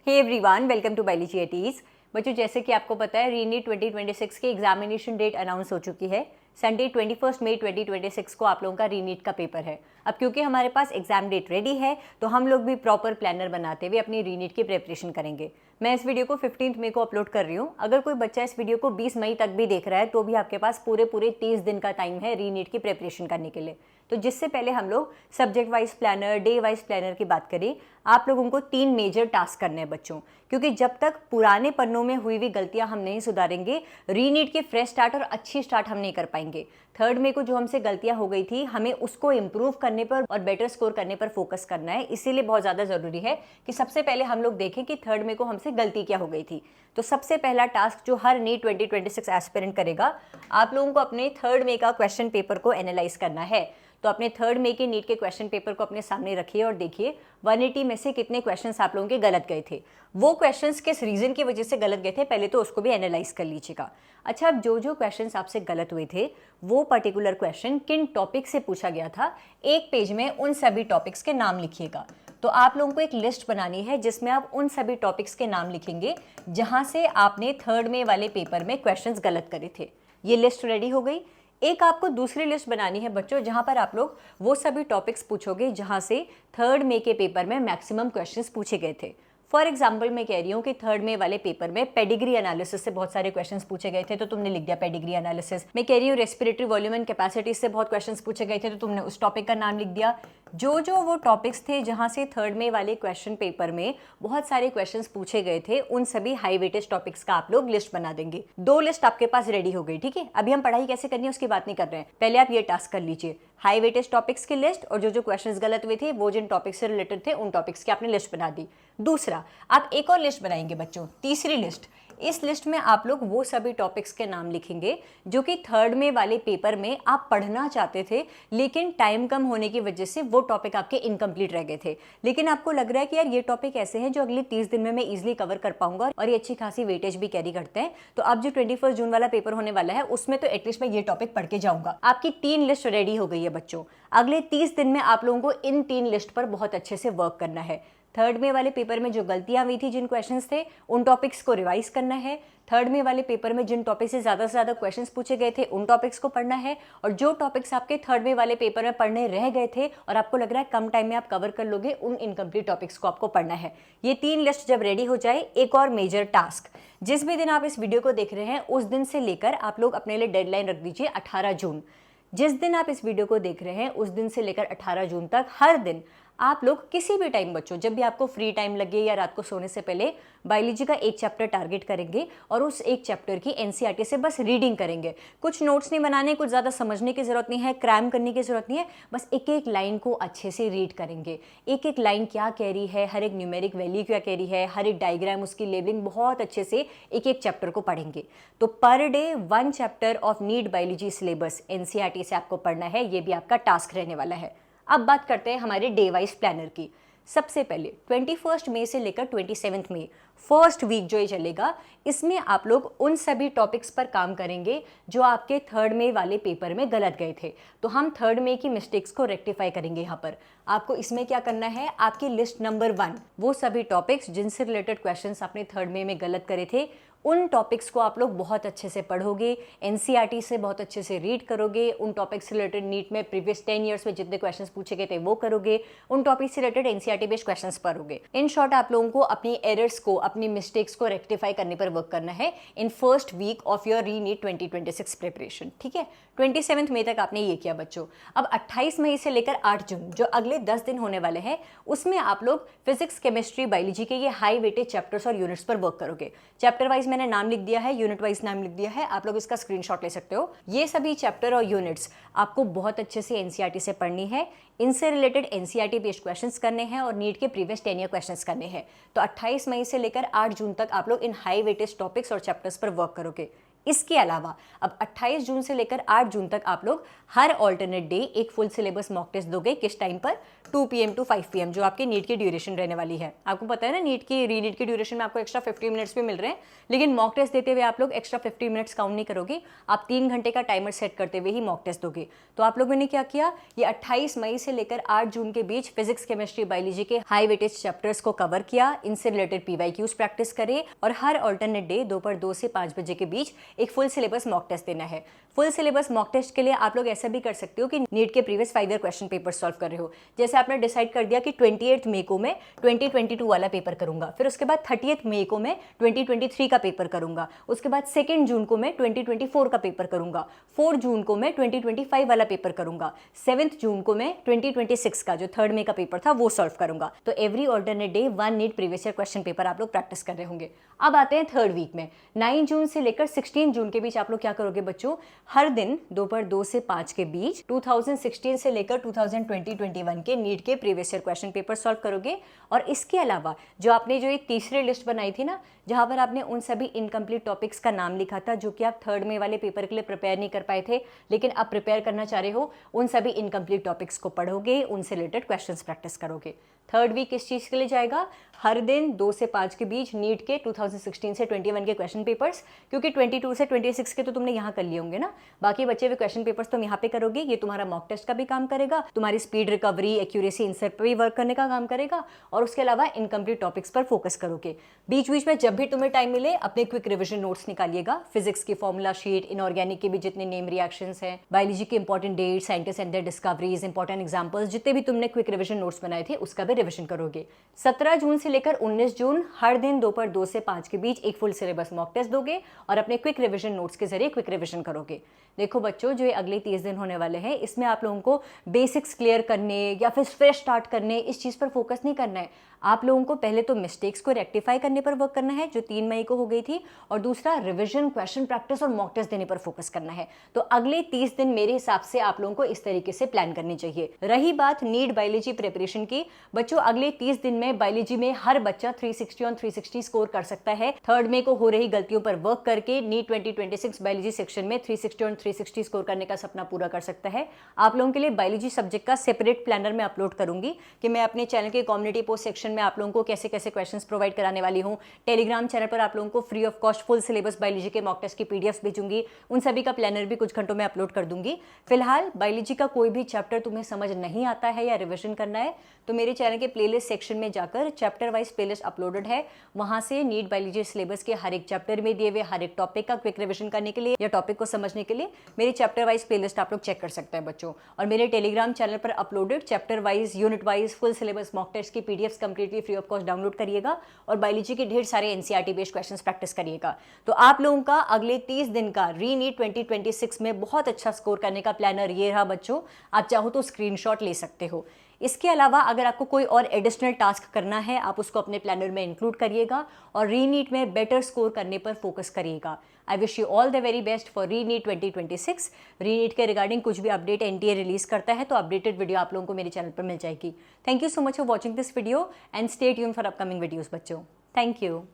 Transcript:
Hey everyone, welcome to biology eighties. बच्चों, जैसे कि आपको पता है रीनीट 2026 की एग्जामिनेशन डेट अनाउंस हो चुकी है। संडे 21 मई 2026 को आप लोगों का रीनीट का पेपर है। अब क्योंकि हमारे पास एग्जाम डेट रेडी है तो हम लोग भी प्रॉपर प्लानर बनाते हुए अपनी रीनीट की प्रिपरेशन करेंगे। मैं इस वीडियो को 15 मई को अपलोड कर रही हूँ। अगर कोई बच्चा इस वीडियो को 20 मई तक भी देख रहा है तो भी आपके पास पूरे 30 दिन का टाइम है रीनीट की प्रिपरेशन करने के लिए। तो जिससे पहले हम लोग subject wise planner, day wise planner की बात करें, आप लोगों को 3 मेजर टास्क करने हैं बच्चों, क्योंकि जब तक पुराने पन्नों में हुई हुई गलतियां हम नहीं सुधारेंगे, रीनीट के फ्रेश स्टार्ट और अच्छी स्टार्ट हम नहीं कर पाएंगे। 3 मई को जो हमसे गलतियां हो गई थी, हमें उसको इम्प्रूव करने पर और बेटर स्कोर करने पर फोकस करना है। इसीलिए बहुत ज़्यादा ज़रूरी है कि सबसे पहले हम लोग देखें कि 3 मई को हमसे गलती क्या हो गई थी। तो सबसे पहला टास्क जो हर नीट 2026 एस्पिरेंट करेगा, आप लोगों को अपने 3 मई का क्वेश्चन पेपर को एनालाइज करना है। तो अपने 3 मई के नीट के क्वेश्चन पेपर को अपने सामने रखिए और देखिए 180 में से कितने क्वेश्चंस आप लोगों के गलत गए थे। वो क्वेश्चंस किस रीजन की वजह से गलत गए थे, पहले तो उसको भी एनालाइज कर लीजिएगा। अच्छा, अब जो क्वेश्चंस आपसे गलत हुए थे वो पर्टिकुलर क्वेश्चन किन टॉपिक से पूछा गया था, एक पेज में उन सभी टॉपिक्स के नाम लिखिएगा। तो आप लोगों को एक लिस्ट बनानी है जिसमें आप उन सभी टॉपिक्स के नाम लिखेंगे जहां से आपने 3 मई वाले पेपर में क्वेश्चंस गलत करे थे। ये लिस्ट रेडी हो गई। एक आपको दूसरी लिस्ट बनानी है बच्चों, जहां पर आप लोग वो सभी टॉपिक्स पूछोगे जहां से 3 मई के पेपर में मैक्सिमम क्वेश्चंस पूछे गए थे। फॉर एग्जाम्पल मैं कह रही हूँ कि 3 मई वाले पेपर में पेडिग्री एनालिसिस से बहुत सारे क्वेश्चंस पूछे गए थे तो तुमने लिख दिया पेडिग्री एनालिसिस। मैं कह रही हूँ रेस्पिरेटरी वॉल्यूम एंड कैपेसिटी से बहुत क्वेश्चंस पूछे गए थे तो तुमने उस टॉपिक का नाम लिख दिया। जो वो टॉपिक्स थे जहां से 3 मई वाले क्वेश्चन पेपर में बहुत सारे क्वेश्चंस पूछे गए थे, उन सभी हाई वेटेज टॉपिक्स का आप लोग लिस्ट बना देंगे। 2 लिस्ट आपके पास रेडी हो गई, ठीक है। अभी हम पढ़ाई कैसे करनी है उसकी बात नहीं कर रहे हैं, पहले आप ये टास्क कर लीजिए, हाई वेटेज टॉपिक्स की लिस्ट, और जो क्वेश्चंस गलत हुए थे वो जिन टॉपिक्स से रिलेटेड थे उन टॉपिक्स की आपने लिस्ट बना दी। दूसरा, आप एक और लिस्ट बनाएंगे बच्चों, तीसरी लिस्ट। इस लिस्ट में आप लोग वो सभी टॉपिक्स के नाम लिखेंगे जो कि 3 मई वाले पेपर में आप पढ़ना चाहते थे, लेकिन टाइम कम होने की वजह से वो टॉपिक आपके इनकम्प्लीट रह गए थे। लेकिन आपको लग रहा है कि यार ये टॉपिक ऐसे हैं जो अगले 30 दिन में मैं इजीली कवर कर पाऊंगा और ये अच्छी खासी वेटेज भी कैरी करते हैं, तो अब जो 21 जून वाला पेपर होने वाला है उसमें तो एटलीस्ट मैं ये टॉपिक पढ़ के जाऊंगा। आपकी 3 लिस्ट रेडी हो गई है बच्चों। अगले 30 दिन में आप लोगों को इन 3 लिस्ट पर बहुत अच्छे से वर्क करना है। 3 मई वाले पेपर में जो गलतियां हुई थी, जिन क्वेश्चंस थे, उन टॉपिक्स को रिवाइज करना है। 3 मई वाले पेपर में जिन टॉपिक से ज़्यादा क्वेश्चंस पूछे गए थे उन टॉपिक्स को पढ़ना है, और जो टॉपिक्स आपके 3 मई वाले पेपर में पढ़ने रह गए थे और आपको लग रहा है कम टाइम में आप कवर कर लोगे, उन इनकम्प्लीट टॉपिक्स को आपको पढ़ना है। ये 3 लिस्ट जब रेडी हो जाए, एक और मेजर टास्क, जिस भी दिन आप इस वीडियो को देख रहे हैं उस दिन से लेकर आप लोग अपने लिए डेडलाइन रख दीजिए 18 जून। जिस दिन आप इस वीडियो को देख रहे हैं उस दिन से लेकर 18 जून तक हर दिन आप लोग किसी भी टाइम बच्चों, जब भी आपको फ्री टाइम लगे या रात को सोने से पहले, बायोलॉजी का एक चैप्टर टारगेट करेंगे और उस एक चैप्टर की एनसीईआरटी से बस रीडिंग करेंगे। कुछ नोट्स नहीं बनाने, कुछ ज़्यादा समझने की जरूरत नहीं है, क्रैम करने की जरूरत नहीं है, बस एक एक लाइन को अच्छे से रीड करेंगे। एक एक लाइन क्या कह रही है, हर एक न्यूमेरिक वैल्यू क्या कह रही है, हर एक डायग्राम, उसकी लेबलिंग बहुत अच्छे से एक एक चैप्टर को पढ़ेंगे। तो per day 1 chapter of NEET biology syllabus NCERT से आपको पढ़ना है, ये भी आपका टास्क रहने वाला है। अब बात करते हैं हमारे डे वाइज प्लानर की। सबसे पहले 21 मई से लेकर 27 मई, फर्स्ट वीक जो ये चलेगा, इसमें आप लोग उन सभी टॉपिक्स पर काम करेंगे जो आपके 3 मई वाले पेपर में गलत गए थे। तो हम 3 मई की मिस्टेक्स को रेक्टिफाई करेंगे। यहाँ पर आपको इसमें क्या करना है, आपकी लिस्ट नंबर 1, वो सभी टॉपिक्स जिनसे रिलेटेड क्वेश्चंस आपने 3 मई में गलत करे थे, उन टॉपिक्स को आप लोग बहुत अच्छे से पढ़ोगे, एनसीईआरटी से बहुत अच्छे से रीड करोगे, उन टॉपिक्स से रिलेटेड नीट में प्रीवियस 10 ईयर्स में जितने क्वेश्चंस पूछे गए थे वो करोगे, उन टॉपिक्स से रिलेटेड एनसीईआरटी बेस्ड क्वेश्चंस पढ़ोगे। इन शॉर्ट, आप लोगों को अपनी एरर्स को, अपनी मिस्टेक्स को रेक्टिफाई करने पर वर्क करना है in first week of your reNEET 2026 preparation, ठीक है। 27 मई तक आपने ये किया बच्चों। अब 28 मई से लेकर 8 जून, जो अगले 10 दिन होने वाले हैं, उसमें आप लोग फिजिक्स, केमिस्ट्री, बायोलॉजी के ये हाई वेटेज चैप्टर्स और यूनिट्स पर वर्क करोगे। चैप्टर वाइज मैंने नाम लिख दिया है, यूनिट वाइज नाम लिख दिया है, आप लोग इसका स्क्रीनशॉट ले सकते हो। ये सभी चैप्टर और यूनिट्स आपको बहुत अच्छे से एनसीईआरटी से पढ़नी है, इनसे रिलेटेड एनसीईआरटी बेस्ड क्वेश्चंस करने हैं और नीट के प्रीवियस 10 ईयर क्वेश्चंस करने हैं। तो 28 मई से लेकर 8 जून तक आप लोग इन हाई वेटेज टॉपिक्स और चैप्टर्स पर वर्क करोगे। इसके अलावा अब 28 जून से लेकर 8 जून तक आप लोग हर ऑल्टरनेट डे एक फुल सिलेबस मॉक टेस्ट दोगे। किस टाइम पर? 2 PM टू 5 PM, जो आपके नीट की ड्यूरेशन रहने वाली है। आपको पता है ना, नीट की रीनीट की ड्यूरेशन में आपको एक्स्ट्रा 15 मिनट्स भी मिल रहे हैं, लेकिन मॉक टेस्ट देते हुए आप लोग एक्स्ट्रा 15 मिनट्स काउंट नहीं करोगे, आप 3 घंटे का टाइमर सेट करते हुए ही मॉक टेस्ट दोगे। तो आप लोगों ने क्या किया, ये 28 मई से लेकर 8 जून के बीच फिजिक्स, केमिस्ट्री, बायोलॉजी के हाई वेटेज चैप्टर्स को कवर किया, इनसे रिलेटेड PYQs प्रैक्टिस करे, और हर ऑल्टरनेट डे दोपहर 2 से 5 बजे के बीच एक फुल सिलेबस मॉक टेस्ट देना है। फुल सिलेबस मॉक टेस्ट के लिए आप लोग ऐसा भी कर सकते हो कि नीट के previous 5 year question paper solve कर रहे हो। जैसे आपने डिसाइड कर दिया कि 28 मई को मैं 2022 वाला पेपर करूंगा, फिर उसके बाद 30 मई को मैं 2023 का पेपर करूंगा, उसके बाद 2 जून को मैं 2024 का पेपर करूंगा, 4 जून को मैं 2025 वाला पेपर करूंगा, 7 जून को मैं 2026 का जो 3 मई का पेपर था वो सॉल्व करूंगा। तो every alternate day 1 NEET previous year question paper आप लोग प्रैक्टिस कर रहे होंगे। अब आते हैं 3rd वीक में। 9 जून से लेकर 16 जून के बीच आप लोग क्या करोगे बच्चों, हर दिन दोपहर 2 से 5 के बीच 2016 से लेकर 2020-21 के नीट के previous year question paper solve करोगे। और इसके अलावा जो आपने जो एक तीसरी लिस्ट बनाई थी ना, जहां पर आपने उन सभी इनकम्प्लीट टॉपिक्स का नाम लिखा था जो कि आप 3rd में वाले पेपर के लिए प्रिपेयर नहीं कर पाए थे, लेकिन आप प्रिपेयर करना चाह रहे हो, उन सभी इनकम्प्लीट टॉपिक्स को पढ़ोगे, उनसे रिलेटेड क्वेश्चंस प्रैक्टिस करोगे। 3rd वीक किस चीज़ के लिए जाएगा, हर दिन 2 से 5 के बीच नीट के 2016 से 21 के क्वेश्चन पेपर्स, क्योंकि 22 से 26 के तो तुमने यहाँ कर लिए होंगे ना, बाकी बचे हुए क्वेश्चन पेपर्स तुम यहाँ पे करोगे। ये तुम्हारा मॉक टेस्ट का भी काम करेगा, तुम्हारी स्पीड रिकवरी, एक्यूरेसी, इंसर्ट पर भी वर्क करने का काम करेगा, और उसके अलावा इनकम्प्लीट टॉपिक्स पर फोकस करोगे। बीच बीच में जब भी तुम्हें टाइम मिले अपने क्विक रिविजन नोट्स निकालिएगा। फिजिक्स की फॉर्मूला शीट, इनऑर्गेनिक के भी जितने नेम रिएक्शंस हैं, बायोलॉजी के important date, scientist and their discoveries, important examples, जितने भी तुमने क्विक रिविजन नोट्स बनाए थे उसका भी रिविजन करोगे। 17 जून से लेकर 19 जून हर दिन दोपहर 2 से 5 के बीच एक फुल सिलेबस मॉक टेस्ट दोगे और अपने क्विक रिविजन नोट्स के जरिए क्विक रिविजन करोगे। देखो बच्चों, जो ये अगले 30 दिन होने वाले हैं, इसमें आप लोगों को बेसिक्स क्लियर करने या फिर फ्रेश स्टार्ट करने, इस चीज़ पर फोकस नहीं करना है। आप लोगों को पहले तो मिस्टेक्स को रेक्टिफाई करने पर वर्क करना है जो 3 मई को हो गई थी, और दूसरा रिविजन, क्वेश्चन प्रैक्टिस और मॉक टेस्ट देने पर फोकस करना है। तो अगले 30 दिन मेरे हिसाब से आप लोगों को इस तरीके से प्लान करनी चाहिए। रही बात नीट बायोलॉजी प्रिपरेशन की, बच्चों अगले 30 दिन में बायोलॉजी में हर बच्चा 360 ऑन 360 स्कोर कर सकता है। 3rd मई को हो रही गलतियों पर वर्क करके नीट 2026 बायोलॉजी सेक्शन में 360 ऑन 360 स्कोर करने का सपना पूरा कर सकता है। आप लोगों के लिए बायोलॉजी सब्जेक्ट का सेपरेट प्लानर में अपलोड करूंगी कि मैं अपने चैनल के कम्युनिटी पोस्ट सेक्शन में आप लोगों को कैसे कैसे क्वेश्चंस प्रोवाइड कराने वाली हूं। टेलीग्राम चैनल पर आप लोगों को free of cost full syllabus biology के मॉक टेस्ट की PDFs भेजूंगी, उन सभी का प्लानर भी कुछ घंटों में अपलोड कर दूंगी। फिलहाल बायोलॉजी का कोई भी चैप्टर तुम्हें समझ नहीं आता है या रिविजन करना है तो मेरे चैनल के प्लेलिस्ट सेक्शन में जाकर चैप्टर वाइज प्लेलिस्ट अपलोडेड है, वहां से नीट बायोलॉजी सिलेबस के हर एक चैप्टर में दिए हुए हर एक टॉपिक का क्विक रिविजन करने के लिए या टॉपिक को समझने के लिए मेरे चैप्टर वाइज प्लेलिस्ट आप लोग चेक कर सकते हैं बच्चों। और मेरे टेलीग्राम चैनल पर uploaded chapter wise, unit wise full syllabus mock test की PDFs completely free of cost download करिएगा और बायोलॉजी के ढेर सारे NCERT बेस्ड क्वेश्चंस प्रैक्टिस करिएगा। तो आप लोगों का अगले 30 दिन का रीनीट 2026 में बहुत अच्छा स्कोर करने का प्लानर ये रहा बच्चों। आप चाहो तो स्क्रीनशॉट ले सकते हो। इसके अलावा अगर आपको कोई और एडिशनल टास्क करना है आप उसको अपने प्लानर में इंक्लूड करिएगा और रीनीट में बेटर स्कोर करने पर फोकस करिएगा। I wish you all the very best for रीनीट 2026। रीनीट के रिगार्डिंग कुछ भी अपडेट NTA रिलीज करता है तो अपडेटेड वीडियो आप लोगों को मेरे चैनल पर मिल जाएगी। Thank you so much for watching this video and stay tuned for upcoming videos बच्चों। Thank you.